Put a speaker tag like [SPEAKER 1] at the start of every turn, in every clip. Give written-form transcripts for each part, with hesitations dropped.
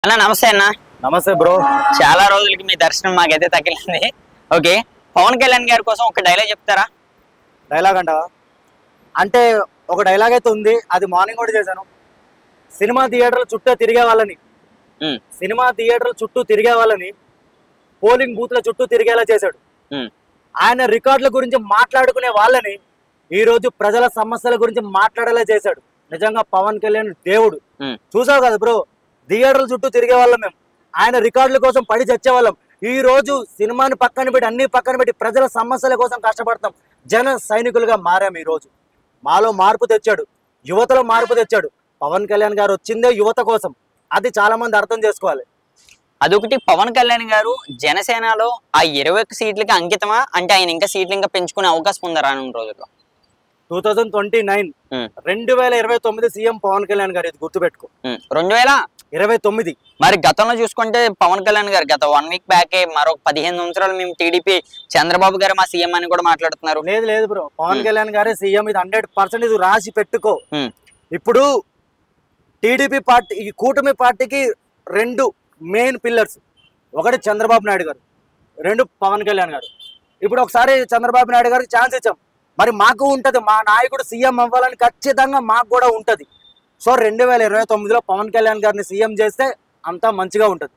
[SPEAKER 1] అన్న నమస్తే అన్న.
[SPEAKER 2] నమస్తే బ్రో.
[SPEAKER 1] చాలా రోజులకి మీ దర్శనం మాకైతే తగిలింది. ఓకే, పవన్ కళ్యాణ్ గారి కోసం ఒక డైలాగ్ చెప్తారా?
[SPEAKER 2] డైలాగ్ అంటే ఒక డైలాగ్ అయితే ఉంది, అది మార్నింగ్ కూడా చేశాను. సినిమా థియేటర్ల చుట్టూ తిరిగే వాళ్ళని పోలింగ్ బూత్ల చుట్టూ తిరిగేలా చేశాడు. ఆయన రికార్డుల గురించి మాట్లాడుకునే వాళ్ళని ఈ రోజు ప్రజల సమస్యల గురించి మాట్లాడేలా చేశాడు. నిజంగా పవన్ కళ్యాణ్ దేవుడు. చూసావు కదా బ్రో, థియేటర్ల చుట్టూ తిరిగే వాళ్ళం మేము, ఆయన రికార్డుల కోసం పడి చచ్చేవాళ్ళం. ఈ రోజు సినిమాని పక్కన పెట్టి అన్ని పక్కన పెట్టి ప్రజల సమస్యల కోసం కష్టపడతాం. జన సైనికులుగా మారాం. ఈ రోజు మాలో మార్పు తెచ్చాడు, యువతలో మార్పు తెచ్చాడు. పవన్ కళ్యాణ్ గారు వచ్చిందే యువత కోసం, అది చాలా మంది అర్థం చేసుకోవాలి.
[SPEAKER 1] అదొకటి, పవన్ కళ్యాణ్ గారు జనసేనలో ఆ 21 సీట్లకి అంకితమా, అంటే ఆయన ఇంకా సీట్లు ఇంకా పెంచుకునే అవకాశం ఉందా రానున్న రోజుల్లో?
[SPEAKER 2] 2029 2029 సీఎం పవన్ కళ్యాణ్ గారు, ఇది గుర్తుపెట్టుకో.
[SPEAKER 1] 2029 మరి గతంలో చూసుకుంటే పవన్ కళ్యాణ్ గారు గత 1 వీక్ బ్యాకే మరో 15 సంవత్సరాలు మేము టీడీపీ చంద్రబాబు గారు మా సీఎం అని కూడా మాట్లాడుతున్నారు.
[SPEAKER 2] లేదు బ్రో, పవన్ కళ్యాణ్ గారే సీఎం, ఇది 100% ఇది రాసి పెట్టుకో. ఇప్పుడు టీడీపీ పార్టీ, ఈ కూటమి పార్టీకి 2 మెయిన్ పిల్లర్స్, ఒకటి చంద్రబాబు నాయుడు గారు, 2 పవన్ కళ్యాణ్ గారు. ఇప్పుడు ఒకసారి చంద్రబాబు నాయుడు గారికి ఛాన్స్ ఇచ్చాం, మరి మాకు ఉంటది, మా నాయకుడు సీఎం అవ్వాలని ఖచ్చితంగా మాకు కూడా ఉంటది. సో 2029లో పవన్ కళ్యాణ్ గారిని సీఎం చేస్తే అంతా మంచిగా ఉంటది.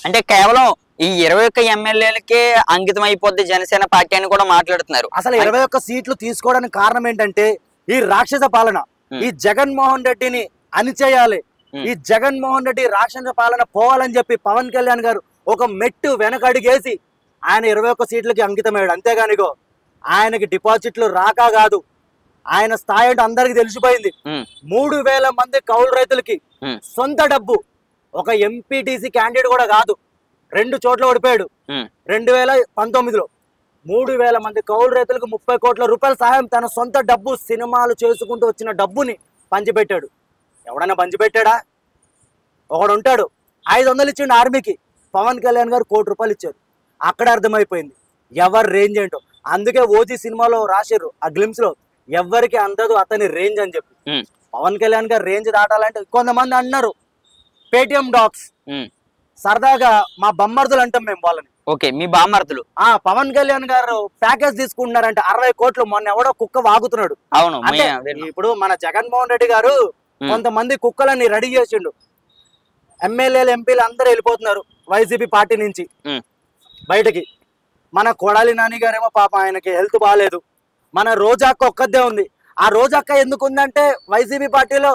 [SPEAKER 1] అంటే కేవలం ఈ 21 ఎమ్మెల్యేలకే అంకితం అయిపోద్ది జనసేన పార్టీ అని కూడా మాట్లాడుతున్నారు.
[SPEAKER 2] అసలు 21 సీట్లు తీసుకోవడానికి కారణం ఏంటంటే ఈ రాక్షస పాలన, ఈ జగన్మోహన్ రెడ్డిని అణిచేయాలి, ఈ జగన్మోహన్ రెడ్డి రాక్షస పాలన పోవాలని చెప్పి పవన్ కళ్యాణ్ గారు ఒక మెట్టు వెనకడిగేసి ఆయన 21 సీట్లకి అంకితమయ్యాడు. అంతేగానిగో ఆయనకి డిపాజిట్లు రాక కాదు, ఆయన స్థాయి అంటే అందరికి తెలిసిపోయింది. 3000 మంది కౌలు రైతులకి సొంత డబ్బు, ఒక ఎంపీటీసీ క్యాండిడేట్ కూడా కాదు, 2 చోట్ల ఓడిపోయాడు. 2019లో 3000 మంది కౌలు రైతులకు 30 కోట్ల రూపాయల సహాయం, తన సొంత డబ్బు, సినిమాలు చేసుకుంటూ వచ్చిన డబ్బుని పంచిపెట్టాడు. ఎవడన్నా పంచిపెట్టాడా? ఒకడు ఉంటాడు 500 ఇచ్చిండు ఆర్మీకి, పవన్ కళ్యాణ్ గారు 1 కోటి రూపాయలు ఇచ్చారు. అక్కడ అర్థమైపోయింది ఎవరి రేంజ్ ఏంటో. అందుకే ఓజీ సినిమాలో రాశారు, ఆ గ్లిమ్స్ లో, ఎవరికి అందదు అతని రేంజ్ అని చెప్పి. పవన్ కళ్యాణ్ గారు రేంజ్ దాటాలంటే, కొంతమంది అన్నారు పేటిఎం డాగ్స్, సరదాగా మా బొమ్మర్దులు అంటాం మేము వాళ్ళని.
[SPEAKER 1] ఓకే, మీ బామ్మర్దులు.
[SPEAKER 2] పవన్ కళ్యాణ్ గారు ప్యాకేజ్ తీసుకుంటున్నారంటే 60 కోట్లు. మొన్న ఎవడో కుక్క వాగుతున్నాడు.
[SPEAKER 1] అవును,
[SPEAKER 2] ఇప్పుడు మన జగన్మోహన్ రెడ్డి గారు కొంతమంది కుక్కలని రెడీ చేసిండు. ఎమ్మెల్యేలు ఎంపీలు అందరూ వెళ్ళిపోతున్నారు వైసీపీ పార్టీ నుంచి బయటకి. మన కొడాలి నాని గారేమో పాప, ఆయనకి హెల్త్ బాగాలేదు. మన రోజాక్క ఒక్కదే ఉంది. ఆ రోజాక్క ఎందుకు ఉందంటే వైసీపీ పార్టీలో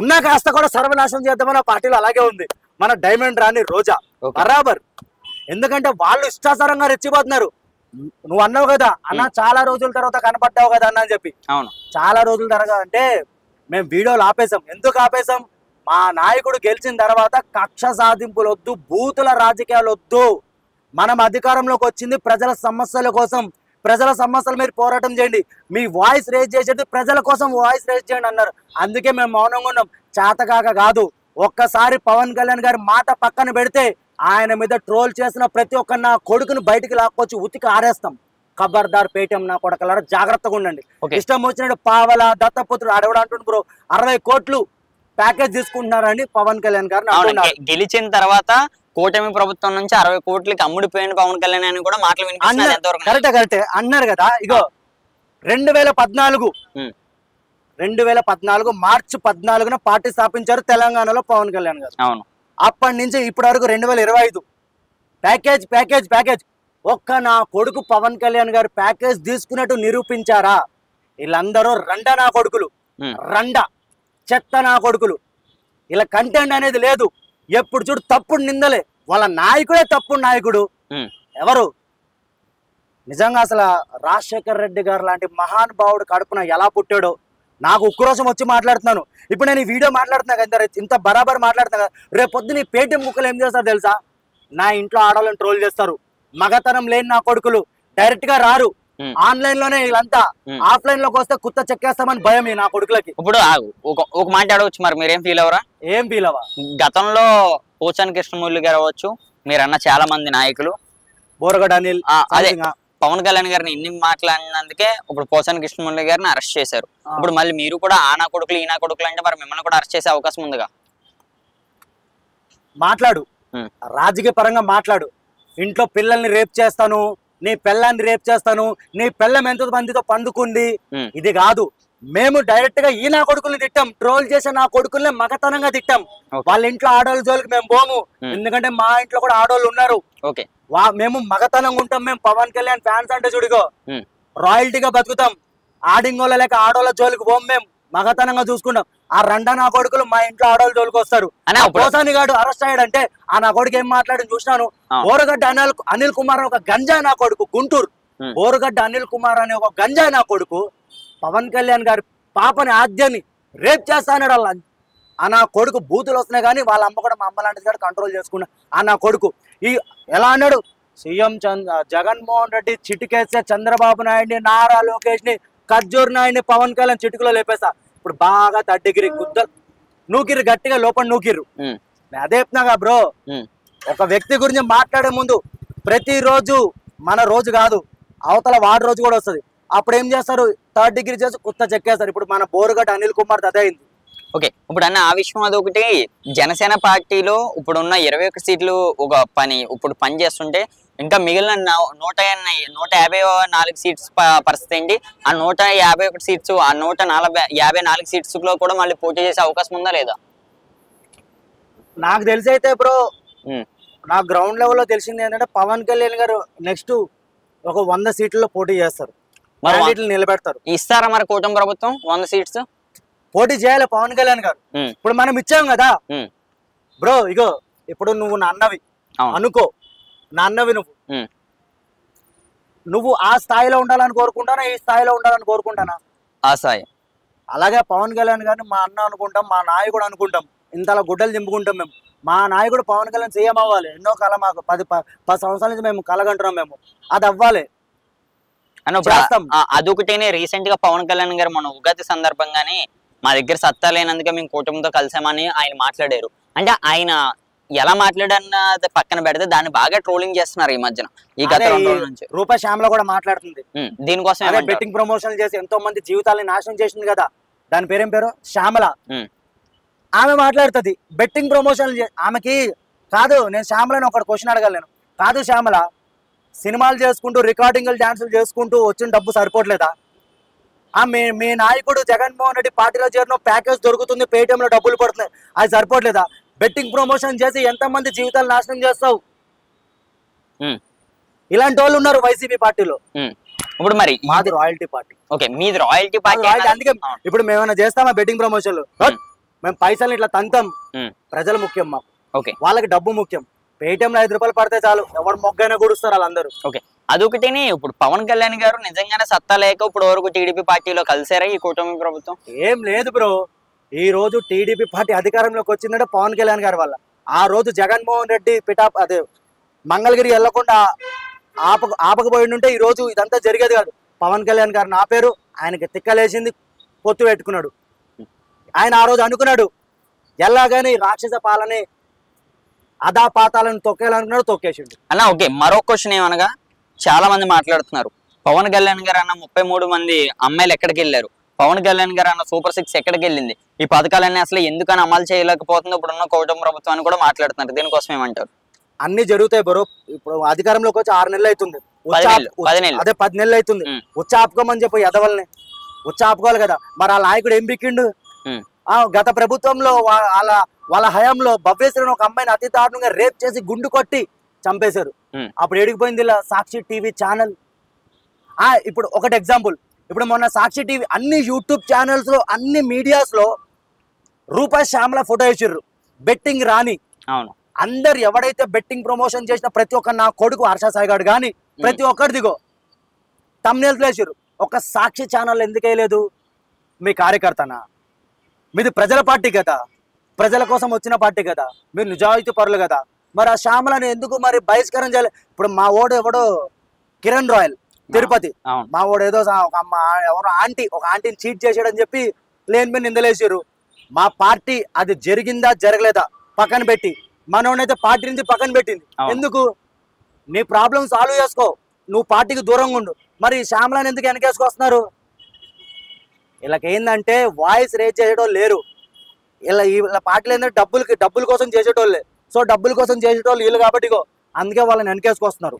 [SPEAKER 2] ఉన్న కాస్త కూడా సర్వనాశనం చేద్దామని ఆ పార్టీలో అలాగే ఉంది. మన డైమండ్ రాణి రోజా బరాబర్. ఎందుకంటే వాళ్ళు ఇష్టాసారంగా రెచ్చిపోతున్నారు. నువ్వు అన్నావు కదా అన్న, చాలా రోజుల తర్వాత కనపడ్డావు కదా అన్న అని చెప్పి.
[SPEAKER 1] అవును,
[SPEAKER 2] చాలా రోజుల తర్వాత అంటే మేము వీడియోలు ఆపేసాం. ఎందుకు ఆపేసాం? మా నాయకుడు గెలిచిన తర్వాత కక్ష సాధింపులు వద్దు, బూతుల రాజకీయాలు వద్దు. మనం అధికారంలోకి వచ్చింది ప్రజల సమస్యల కోసం. ప్రజల సమస్యల మీద పోరాటం చేయండి, మీ వాయిస్ రేజ్ చేసేది ప్రజల కోసం వాయిస్ రేజ్ చేయండి అన్నారు. అందుకే మేము మౌనంగా ఉన్నాం. చేతకాక కాదు, ఒక్కసారి పవన్ కళ్యాణ్ గారి మాట పక్కన పెడితే ఆయన మీద ట్రోల్ చేసిన ప్రతి ఒక్క నా కొడుకుని బయటికి లాక్కొచ్చి ఉతికి ఆరేస్తాం. ఖబర్దార్ పేటిఎం నా కొడకలారా, జాగ్రత్తగా ఉండండి. ఇష్టం వచ్చినట్టు పావల దత్తపుత్రుడు ఆడవడం అంటుండు బ్రో. 60 కోట్లు ప్యాకేజ్ తీసుకుంటున్నారని పవన్ కళ్యాణ్ గారు
[SPEAKER 1] గెలిచిన తర్వాత కూటమి ప్రభుత్వం నుంచి 60 కోట్లకి అమ్ముడిపోయిన పవన్ కళ్యాణ్ అని కూడా మాటలు వినిపిస్తున్నారు.
[SPEAKER 2] కరెక్టే అన్నారు కదా. ఇగో 2014 మార్చి 14న పార్టీ స్థాపించారు తెలంగాణలో పవన్ కళ్యాణ్ గారు.
[SPEAKER 1] అవును,
[SPEAKER 2] అప్పటి నుంచి ఇప్పటి వరకు 2025 ప్యాకేజ్. ఒక్క నా కొడుకు పవన్ కళ్యాణ్ గారు ప్యాకేజ్ తీసుకున్నట్టు నిరూపించారా? వీళ్ళందరూ రండ నా కొడుకులు, చెత్త నా కొడుకులు. ఇలా కంటెంట్ అనేది లేదు. ఎప్పుడు చూడు తప్పుడు నిందలే. వాళ్ళ నాయకుడే తప్పుడు నాయకుడు. ఎవరు? నిజంగా అసలు రాజశేఖర్ రెడ్డి గారు లాంటి మహానుభావుడు కడుపున ఎలా పుట్టాడో నాకు ఉక్రోషం వచ్చి మాట్లాడుతున్నాను. ఇప్పుడు నేను ఈ వీడియో మాట్లాడుతున్నా కదా, ఇంత బరాబర్ మాట్లాడుతున్నా కదా, రేపు పొద్దున పేటిఎం కుక్కలు ఏం చేస్తారు తెలుసా? నా ఇంట్లో ఆడవాళ్ళని ట్రోల్ చేస్తారు. మగతనం లేని నా కొడుకులు డైరెక్ట్ గా రారు, ఆన్లైన్ లోనే. వీళ్ళంతా ఆఫ్లైన్ లోకి వస్తే కుత్త చెక్కేస్తామని భయం నా కొడుకులకి.
[SPEAKER 1] ఇప్పుడు ఒక మాట అడగచ్చు, మరి మీరేం ఫీల్ అవరా?
[SPEAKER 2] ఏం ఫీల్ అవ్వ.
[SPEAKER 1] గతంలో పోచాని కృష్ణమూర్తి గారు అవ్వచ్చు, మీరన్న చాలా మంది నాయకులు,
[SPEAKER 2] బోరగడ్డ అనిల్,
[SPEAKER 1] అదే పవన్ కళ్యాణ్ గారిని ఇన్ని మాట్లాడినందుకే ఇప్పుడు పోచాని కృష్ణమూర్తి గారిని అరెస్ట్ చేశారు. ఇప్పుడు మళ్ళీ మీరు కూడా ఆ నా కొడుకులు ఈ నా కొడుకులు అంటే మరి మిమ్మల్ని కూడా అరెస్ట్ చేసే అవకాశం ఉందిగా?
[SPEAKER 2] మాట్లాడు, రాజకీయ పరంగా మాట్లాడు. ఇంట్లో పిల్లల్ని రేప్ చేస్తాను, నీ పిల్లాన్ని రేప్ చేస్తాను, నీ పిల్లం ఎంత మందితో పండుకుంది, ఇది కాదు. మేము డైరెక్ట్ గా ఈ నా కొడుకుల్ని తిట్టాం, ట్రోల్ చేసే నా కొడుకుల్ని మగతనంగా తిట్టాం. వాళ్ళ ఇంట్లో ఆడవాళ్ళ జోలికి మేము పోము, ఎందుకంటే మా ఇంట్లో కూడా ఆడవాళ్ళు ఉన్నారు. మేము మగతనంగా ఉంటాం. మేము పవన్ కళ్యాణ్ ఫ్యాన్స్ అంటే చూడిగో రాయల్టీగా బతుకుతాం. ఆడింగోళ్ళ లేక ఆడవాళ్ళ జోలికి పోం, మేము మగతనంగా చూసుకుంటాం. ఆ రెండా నా కొడుకులు మా ఇంట్లో ఆడవాళ్ళ జోలికి వస్తారు. పోసాని గాడు అరెస్ట్ అయ్యాడంటే ఆ నా కొడుకు ఏం మాట్లాడి చూసినాను. బోరగడ్డ అనిల్ కుమార్ అని ఒక గంజాయి నా కొడుకు, గుంటూరు బోరగడ్డ అనిల్ కుమార్ అనే ఒక గంజాయి నా కొడుకు పవన్ కళ్యాణ్ గారి పాపని ఆద్యాన్ని రేప్ చేస్తా అన్నాడు. వాళ్ళ ఆ నా కొడుకు బూతులు వస్తున్నాయి కానీ వాళ్ళ అమ్మ కూడా మా అమ్మ లాంటిది కూడా కంట్రోల్ చేసుకున్నా. ఆ నా కొడుకు ఈ ఎలా అన్నాడు, సీఎం జగన్మోహన్ రెడ్డి చిటికేస్తే చంద్రబాబు నాయుడిని, నారా లోకేష్ ని, ఖర్జూర్ నాయుడిని పవన్ కళ్యాణ్ చిటికలో లేపేస్తా. ఇప్పుడు బాగా తడ్డిగిరి గుద్ద నూకిరు, గట్టిగా లోపల నూకిరు. అదే చెప్తున్నాగా బ్రో, ఒక వ్యక్తి గురించి మాట్లాడే ముందు ప్రతిరోజు మన రోజు కాదు, అవతల వాడి రోజు కూడా వస్తుంది. అప్పుడు ఏం చేస్తారు, 3rd డిగ్రీ చేసి కొత్త చెక్కేస్తారు. ఇప్పుడు మన బోరుగడ్డ అనిల్ కుమార్ అదే అయింది.
[SPEAKER 1] ఓకే, ఇప్పుడు అన్న ఆ విషయం అదొకటి. జనసేన పార్టీలో ఇప్పుడున్న 21 సీట్లు ఒక ఇప్పుడు పని చేస్తుంటే ఇంకా మిగిలిన 154 సీట్స్ పరిస్థితి ఏంటి? ఆ 151 సీట్స్, ఆ 154 సీట్స్ లో కూడా మళ్ళీ పోటీ చేసే అవకాశం ఉందా లేదా?
[SPEAKER 2] నాకు తెలిసి అయితే బ్రో, నా గ్రౌండ్ లెవెల్లో తెలిసింది ఏంటంటే పవన్ కళ్యాణ్ గారు నెక్స్ట్ ఒక 100 సీట్లలో పోటీ చేస్తారు, నిలబెడతారు.
[SPEAKER 1] ఇస్తారా మరి కూటమి ప్రభుత్వం 100 సీట్స్?
[SPEAKER 2] పోటీ చేయాలి పవన్ కళ్యాణ్ గారు. ఇప్పుడు మనం ఇచ్చాం కదా బ్రో. ఇగో ఇప్పుడు నువ్వు నా అన్నవి అనుకో, నా అన్నవి నువ్వు ఆ స్థాయిలో ఉండాలని కోరుకుంటానా, ఈ స్థాయిలో ఉండాలని కోరుకుంటానా?
[SPEAKER 1] ఆ స్థాయి.
[SPEAKER 2] అలాగే పవన్ కళ్యాణ్ గారిని మా అన్న అనుకుంటాం, మా నాయకుడు అనుకుంటాం, ఇంతలా గుడ్డలు దింపుకుంటాం మేము. మా నాయకుడు పవన్ కళ్యాణ్ సీఎం అవ్వాలి. ఎన్నో కళ మాకు 10 సంవత్సరాల నుంచి మేము కలగంటున్నాం. మేము అది అవ్వాలి.
[SPEAKER 1] అదొకటేనే. రీసెంట్ గా పవన్ కళ్యాణ్ గారు మన ఉగాది సందర్భంగానే మా దగ్గర సత్తా లేనందుకే మేము కూటమితో కలిసామని ఆయన మాట్లాడారు. అంటే ఆయన ఎలా మాట్లాడన్నది పక్కన పెడితే దాన్ని బాగా ట్రోలింగ్ చేస్తున్నారు ఈ మధ్యన. ఈ గత 2 రోజుల నుంచి
[SPEAKER 2] రూపా శ్యామల కూడా మాట్లాడుతుంది
[SPEAKER 1] దీనికోసం.
[SPEAKER 2] బెట్టింగ్ ప్రమోషన్ చేసి ఎంతో మంది జీవితాలని నాశనం చేసింది కదా, దాని పేరేం పేరు, శ్యామల. ఆమె మాట్లాడుతుంది బెట్టింగ్ ప్రమోషన్. ఆమెకి కాదు, నేను శ్యామలని ఒక క్వశ్చన్ అడగలను. కాదు శ్యామల, సినిమాలు చేసుకుంటూ రికార్డింగ్లు డాన్సులు చేసుకుంటూ వచ్చిన డబ్బు సరిపోవట్లేదా? మీ నాయకుడు జగన్మోహన్ రెడ్డి పార్టీలో చేరిన ప్యాకేజ్ దొరుకుతుంది, పేటిఎంలో డబ్బులు పడుతున్నాయి, అది సరిపోవట్లేదా? బెట్టింగ్ ప్రమోషన్ చేసి ఎంతమంది జీవితాలు నాశనం చేస్తావు? ఇలాంటి వాళ్ళు ఉన్నారు వైసీపీ పార్టీలో.
[SPEAKER 1] ఇప్పుడు మరి
[SPEAKER 2] మాది రాయల్టీ పార్టీ.
[SPEAKER 1] ఓకే, మీది రాయల్టీ పార్టీ.
[SPEAKER 2] అందుకే ఇప్పుడు మేము ఏమైనా చేస్తామా బెట్టింగ్ ప్రమోషన్లు? మేము పైసలు ఇట్లా తంతాం. ప్రజలు ముఖ్యం మాకు, వాళ్ళకి డబ్బు ముఖ్యం. పేటిఎంలో 5 రూపాయలు పడితే చాలు, ఎవరు మొగ్గైనా గుడుస్తారు వాళ్ళందరూ.
[SPEAKER 1] ఓకే, అదొకటిని. ఇప్పుడు పవన్ కళ్యాణ్ గారు నిజంగానే సత్తా లేక ఇప్పుడు వరకు టీడీపీ పార్టీలో కలిసారా ఈ కూటమి ప్రభుత్వం?
[SPEAKER 2] ఏం లేదు బ్రో. ఈ రోజు టీడీపీ పార్టీ అధికారంలోకి వచ్చిందంటే పవన్ కళ్యాణ్ గారి వల్ల. ఆ రోజు జగన్మోహన్ రెడ్డి అదే మంగళగిరి వెళ్లకుండా ఆపకపోయి ఉంటే ఈ రోజు ఇదంతా జరిగేది కాదు. పవన్ కళ్యాణ్ గారిని ఆపేరు, ఆయనకి తిక్కలేసింది, పొత్తు పెట్టుకున్నాడు. ఆయన ఆ రోజు అనుకున్నాడు ఎలాగని రాక్షస పాలనే అదాపాతాలను తొక్కేయాలనుకున్నాడు, తొక్కేసిండు
[SPEAKER 1] అన్న. ఓకే, మరో క్వశ్చన్ ఏమనగా చాలా మంది మాట్లాడుతున్నారు, పవన్ కళ్యాణ్ గారు అన్న 33 మంది అమ్మాయిలు ఎక్కడికి వెళ్ళారు, పవన్ కళ్యాణ్ గారు అన్న సూపర్ 6 ఎక్కడికి వెళ్ళింది, ఈ పథకాలన్నీ అసలు ఎందుకని అమలు చేయలేకపోతుందో ఇప్పుడున్న కూటమి ప్రభుత్వాన్ని కూడా మాట్లాడుతున్నారు. దీనికోసం ఏమంటారు?
[SPEAKER 2] అన్ని జరుగుతాయి బ్రో. ఇప్పుడు అధికారంలోకి వచ్చి 6 నెలలు అవుతుంది, అదే 10 నెలలు అవుతుంది. వచ్చి ఆపుకోమని చెప్పి ఎదవల్ని వచ్చి ఆపుకోవాలి కదా. మరి ఆ నాయకుడు ఏం బిక్కిండు? గత ప్రభుత్వంలో వాళ్ళ హయాంలో భవ్యేశ్వరిని ఒక అమ్మాయిని అతి దారుణంగా రేప్ చేసి గుండు కొట్టి చంపేశారు. అప్పుడు ఎడిగిపోయింది ఇలా సాక్షి టీవీ ఛానల్. ఇప్పుడు ఒకటి ఎగ్జాంపుల్, ఇప్పుడు మొన్న సాక్షి టీవీ అన్ని యూట్యూబ్ ఛానల్స్ లో, అన్ని మీడియాస్ లో రూపా శ్యామల ఫోటో వేసిర్రు. బెట్టింగ్ రాని అందరు ఎవడైతే బెట్టింగ్ ప్రమోషన్ చేసిన ప్రతి ఒక్క నా కొడుకు హర్ష సాయి గారు కానీ ప్రతి ఒక్కరి దిగో తమ్నేల్స్ వేసిర్రు. ఒక సాక్షి ఛానల్ ఎందుకు వేయలేదు? మీ కార్యకర్తనా? మీది ప్రజల పార్టీ కదా, ప్రజల కోసం వచ్చిన పార్టీ కదా, మీరు నిజాయితీ పరులు కదా. మరి ఆ శ్యామలను ఎందుకు మరి బహిష్కరణ చేయాలి? ఇప్పుడు మా ఓడు ఎవడో కిరణ్ రాయల్ తిరుపతి, మా ఓడు ఏదో ఎవరో ఒక ఆంటీని చీట్ చేసాడని చెప్పి లేని మీద నిందలేసారు. మా పార్టీ అది జరిగిందా జరగలేదా పక్కన పెట్టి మనోడైతే పార్టీ నుంచి పక్కన పెట్టింది. ఎందుకు? నీ ప్రాబ్లం సాల్వ్ చేసుకో, నువ్వు పార్టీకి దూరంగా ఉండు. మరి శ్యామలను ఎందుకు వెనకేసుకొస్తున్నారు? వీళ్ళకి ఏంటంటే వాయిస్ రేజ్ చేసేటోళ్ళు లేరు. ఇలా పార్టీలు ఏంటంటే డబ్బుల కోసం చేసేటోళ్ళే. సో డబ్బుల కోసం చేసేటోళ్ళు వీళ్ళు కాబట్టి ఇగో అందుకే వాళ్ళని వెనకేసుకొస్తున్నారు.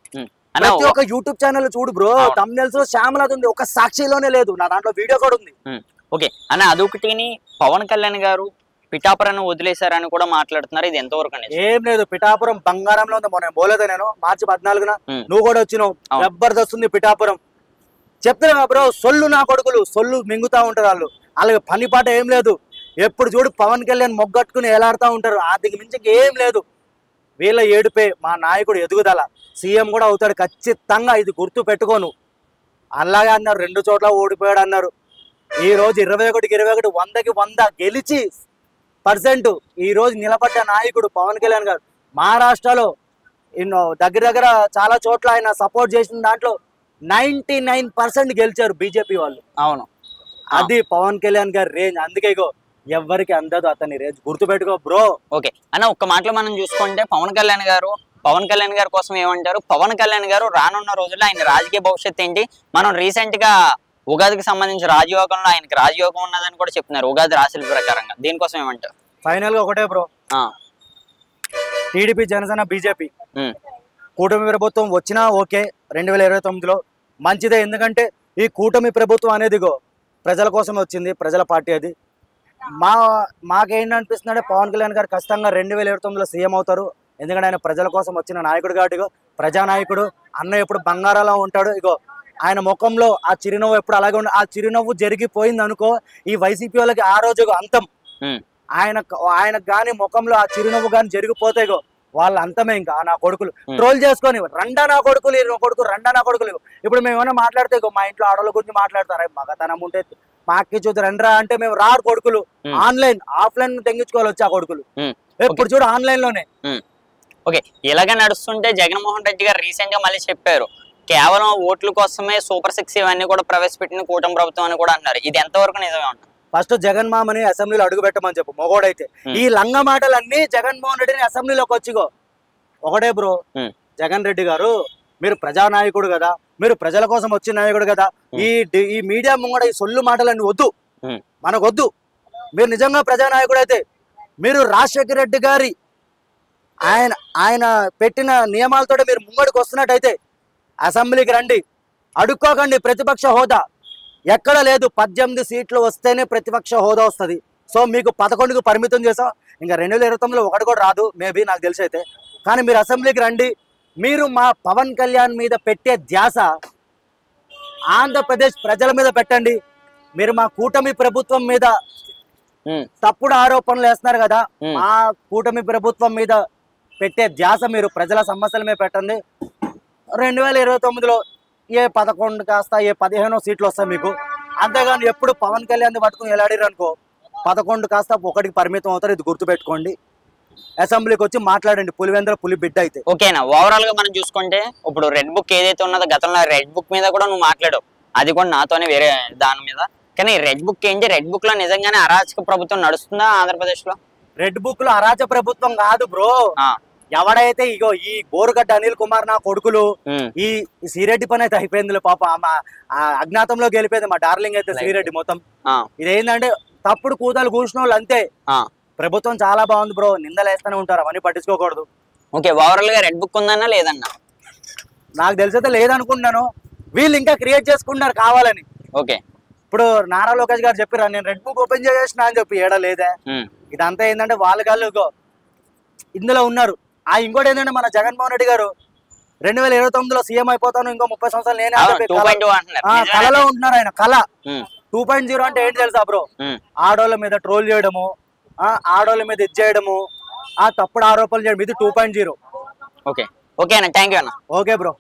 [SPEAKER 2] ప్రతి ఒక్క యూట్యూబ్ ఛానల్ చూడు బ్రో, thumbnails లో శ్యామలత ఉంది, ఒక సాక్షిలోనే లేదు, నా దాంట్లో వీడియో కూడా ఉంది.
[SPEAKER 1] ఓకే అన్న, అదొకటిని పవన్ కళ్యాణ్ గారు పిఠాపురాన్ని వదిలేశారని కూడా మాట్లాడుతున్నారు, ఇది ఎంతవరకు అనేది?
[SPEAKER 2] ఏం లేదు, పిఠాపురం బంగారంలో ఉంది. మొన్న పోలేదు నేను, మార్చి 14న నువ్వు కూడా వచ్చినావు, జబర్దస్త్ ఉంది పిఠాపురం. చెప్తున్నా బ్రో, సొల్లు నా కొడుకులు సొల్లు మింగుతా ఉంటారు వాళ్ళు, వాళ్ళకి పని పాట ఏం లేదు. ఎప్పుడు చూడు పవన్ కళ్యాణ్ మొగ్గట్టుకుని ఎలాడుతూ ఉంటారు, ఆర్థిక మించి ఏం లేదు. వీళ్ళ ఏడుపే మా నాయకుడు ఎదుగుదల, సీఎం కూడా అవుతాడు ఖచ్చితంగా, ఇది గుర్తు పెట్టుకోను. అలాగే అన్నారు 2 చోట్ల ఓడిపోయాడు అన్నారు. ఈ రోజు 21కి 21 100కి 100 గెలిచి % ఈ రోజు నిలబడ్డ నాయకుడు పవన్ కళ్యాణ్ గారు. మహారాష్ట్రలో దగ్గర దగ్గర చాలా చోట్ల ఆయన సపోర్ట్ చేసిన దాంట్లో 99% గెలిచారు బీజేపీ వాళ్ళు.
[SPEAKER 1] అవును,
[SPEAKER 2] అది పవన్ కళ్యాణ్ గారి రేంజ్. అందుకే ఇగో ఎవరికి అందదు అతని రేంజ్, గుర్తు పెట్టుకో బ్రో.
[SPEAKER 1] ఓకే అన్న, ఒక్క మాటలో మనం చూసుకుంటే పవన్ కళ్యాణ్ గారి కోసం ఏమంటారు? పవన్ కళ్యాణ్ గారు రానున్న రోజుల్లో ఆయన రాజకీయ భవిష్యత్తు ఏంటి? మనం రీసెంట్ గా ఉగాదికి సంబంధించి రాజయోగంలో ఆయనకి రాజయోగం ఉన్నదని కూడా చెప్తున్నారు, ఉగాది రాశుల ప్రకారంగా. దీనికోసం ఏమంటారు?
[SPEAKER 2] ఫైనల్ గా ఒకటే బ్రో, టీడీపీ జనసేన బీజేపీ కూటమి ప్రభుత్వం వచ్చినా ఓకే 2029లో మంచిదే. ఎందుకంటే ఈ కూటమి ప్రభుత్వం అనేది ప్రజల కోసం వచ్చింది, ప్రజల పార్టీ. అది మాకేంటనిపిస్తుందంటే పవన్ కళ్యాణ్ గారు ఖచ్చితంగా 2029లో సీఎం అవుతారు. ఎందుకంటే ఆయన ప్రజల కోసం వచ్చిన నాయకుడు కాబట్టి, ప్రజానాయకుడు. అన్న ఎప్పుడు బంగారాలో ఉంటాడు. ఆయన ముఖంలో ఆ చిరునవ్వు ఎప్పుడు అలాగే ఉండి, ఆ చిరునవ్వు జరిగిపోయింది అనుకో ఈ వైసీపీ వాళ్ళకి ఆ రోజు అంతం. ఆయనకు గాని ముఖంలో ఆ చిరునవ్వు గాని జరిగిపోతే వాళ్ళ అంతమే. ఇంకా నా కొడుకులు ట్రోల్ చేసుకొని రండా నా కొడుకులు, నా కొడుకు రండా నా కొడుకులు. ఇప్పుడు మేము ఏమైనా మాట్లాడితే మా ఇంట్లో ఆడవాళ్ళ గురించి మాట్లాడతారా, మగతనం ఉంటే మాకి చూసి రండ్రా అంటే మేము రాడు కొడుకులు. ఆన్లైన్ ఆఫ్లైన్ తెంగించుకోవాలి వచ్చి ఆ కొడుకులు ఎప్పుడు చూడు ఆన్లైన్ లోనే.
[SPEAKER 1] ఓకే, ఇలాగే నడుస్తుంటే జగన్మోహన్ రెడ్డి గారు రీసెంట్ గా మళ్ళీ చెప్పారు, కేవలం ఓట్ల కోసమే సూపర్ 6 ఇవన్నీ కూడా ప్రవేశపెట్టిన కూటమి ప్రభుత్వం అని కూడా అన్నారు. ఇది ఎంతవరకు నిజమే ఉంటుంది?
[SPEAKER 2] ఫస్ట్ జగన్ మామని అసెంబ్లీలో అడుగు పెట్టమని చెప్పు మొగోడైతే. ఈ లంగ మాటలన్నీ జగన్మోహన్ రెడ్డిని అసెంబ్లీలోకి వచ్చిగో ఒకటే బ్రో. జగన్ రెడ్డి గారు మీరు ప్రజానాయకుడు కదా, మీరు ప్రజల కోసం వచ్చిన నాయకుడు కదా, ఈ మీడియా ముంగడ ఈ సొల్లు మాటలన్నీ వద్దు, మనకొద్దు. మీరు నిజంగా ప్రజానాయకుడు అయితే మీరు రాజశేఖర రెడ్డి గారి ఆయన పెట్టిన నియమాలతో మీరు ముంగడికి వస్తున్నట్టయితే అసెంబ్లీకి రండి, అడుక్కోకండి ప్రతిపక్ష హోదా. ఎక్కడ లేదు, 18 సీట్లు వస్తేనే ప్రతిపక్ష హోదా వస్తుంది. సో మీకు 11కు పరిమితం చేసాం, ఇంకా 2029లో ఒకటి కూడా రాదు మేబీ, నాకు తెలిసి అయితే. కానీ మీరు అసెంబ్లీకి రండి. మీరు మా పవన్ కళ్యాణ్ మీద పెట్టే ధ్యాస ఆంధ్రప్రదేశ్ ప్రజల మీద పెట్టండి. మీరు మా కూటమి ప్రభుత్వం మీద తప్పుడు ఆరోపణలు వేస్తున్నారు కదా, మా కూటమి ప్రభుత్వం మీద పెట్టే ధ్యాస మీరు ప్రజల సమస్యల మీద పెట్టండి. 2029లో ఏ 11 కాస్త ఏ 15 సీట్లు వస్తాయి మీకు. అంతేగాని ఎప్పుడు పవన్ కళ్యాణ్ పట్టుకుని ఎలాడిరు అనుకో 11 కాస్త 1కి పరిమితం అవుతారు. ఇది గుర్తుపెట్టుకోండి. అసెంబ్లీకి వచ్చి మాట్లాడండి, పులివెందుల పులి బిడ్డ అయితే.
[SPEAKER 1] ఓకేనా, ఓవరాల్ గా మనం చూసుకుంటే ఇప్పుడు రెడ్ బుక్ ఏదైతే ఉన్నదో గతంలో రెడ్ బుక్ మీద కూడా నువ్వు మాట్లాడావు, అది కూడా నాతోనే వేరే దాని మీద. కానీ రెడ్ బుక్ ఏంటి? రెడ్ బుక్ లో నిజంగానే అరాచక ప్రభుత్వం నడుస్తుందా ఆంధ్రప్రదేశ్ లో?
[SPEAKER 2] రెడ్ బుక్ లో అరాచక ప్రభుత్వం కాదు బ్రో. ఎవడైతే ఈ బోరుగడ్డ అనిల్ కుమార్ నా కొడుకులు ఈ శ్రీరెడ్డి పని అయితే అయిపోయింది పాప. అజ్ఞాతంలో గెలిపోయింది మా డార్లింగ్ అయితే శ్రీరెడ్డి మొత్తం. ఇదేంటంటే తప్పుడు కూతలు కూర్చున్న వాళ్ళు అంతే. ప్రభుత్వం చాలా బాగుంది బ్రో, నిందలు వేస్తూనే ఉంటారు, అవన్నీ పట్టించుకోకూడదు.
[SPEAKER 1] ఓకే, ఓవరాల్ గా రెడ్ బుక్ ఉందన్నా లేదన్నా?
[SPEAKER 2] నాకు తెలిసైతే లేదనుకుంటున్నాను. వీళ్ళు ఇంకా క్రియేట్ చేసుకుంటున్నారు కావాలని.
[SPEAKER 1] ఓకే,
[SPEAKER 2] ఇప్పుడు నారా లోకేష్ గారు చెప్పారు నేను రెడ్ బుక్ ఓపెన్ చేసిన అని చెప్పి ఏడా లేదా. ఇదంతా ఏంటంటే వాళ్ళు ఇందులో ఉన్నారు. ఇంకోటి ఏంటంటే మన జగన్మోహన్ రెడ్డి గారు 2029లో సీఎం అయిపోతాను, ఇంకో 30 సంవత్సరాలు నేనే కళలో ఉంటున్నారు. ఆయన కళ 2.0 అంటే ఏంటి తెలుసా బ్రో? ఆడోళ్ళ మీద ట్రోల్ చేయడము, ఆడోళ్ళ మీద ఇది చేయడము, తప్పుడు ఆరోపణలు చేయడం, ఇది 2.0.
[SPEAKER 1] ఓకే ఓకే అన్న, థ్యాంక్ యూ అన్న.
[SPEAKER 2] Okay bro.